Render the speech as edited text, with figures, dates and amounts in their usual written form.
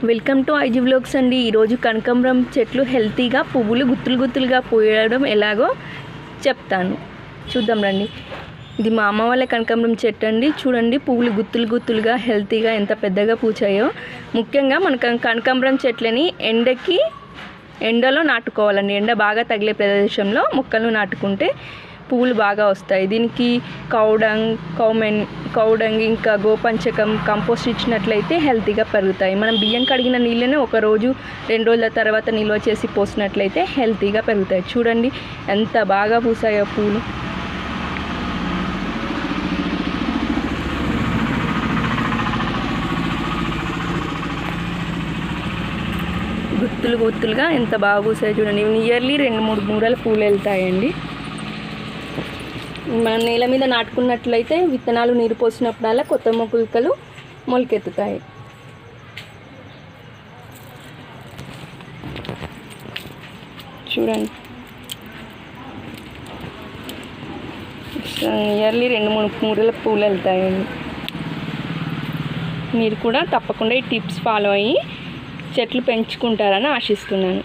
Welcome to IG vlogs అండి. ఈరోజు కనకాంబరం చెట్లు హెల్తీగా పువ్వులు గుత్తులు గుత్తులుగా పూయడం ఎలాగో చెప్తాను, చూద్దాం రండి. ఇది మా అమ్మ వాళ్ళ కనకాంబరం చెట్టు అండి. చూడండి పువ్వులు గుత్తులు గుత్తులుగా హెల్తీగా ఎంత పెద్దగా పూచాయో. ముఖ్యంగా మన కనకాంబరం చెట్లని ఎండలో నాటుకోవాలండి. ఎండ బాగా తగిలే ప్రదేశంలో మొక్కలను నాటుకుంటే పువ్వులు బాగా వస్తాయి. దీనికి కౌడంగ్ ఇంకా గోపంచకం కంపోస్ట్ ఇచ్చినట్లయితే హెల్తీగా పెరుగుతాయి. మనం బియ్యం కడిగిన నీళ్ళని 1 రోజు 2 రోజుల తర్వాత నిల్వ చేసి పోసినట్లయితే హెల్తీగా పెరుగుతాయి. చూడండి ఎంత బాగా పూసాయో పూలు. గుత్తులు గుత్తులుగా ఎంత బాగా పూసాయి చూడండి. నియర్లీ 2-3 మూరల పూలు వెళ్తాయండి. మన నేల మీద నాటుకున్నట్లయితే విత్తనాలు నీరు పోసినప్పుడల్లా కొత్త మొక్కలు మొలకెత్తుతాయి. చూడండి నియర్లీ 2-3 మూరల పూలు వెళ్తాయండి. మీరు కూడా తప్పకుండా ఈ టిప్స్ ఫాలో అయ్యి చెట్లు పెంచుకుంటారని ఆశిస్తున్నాను.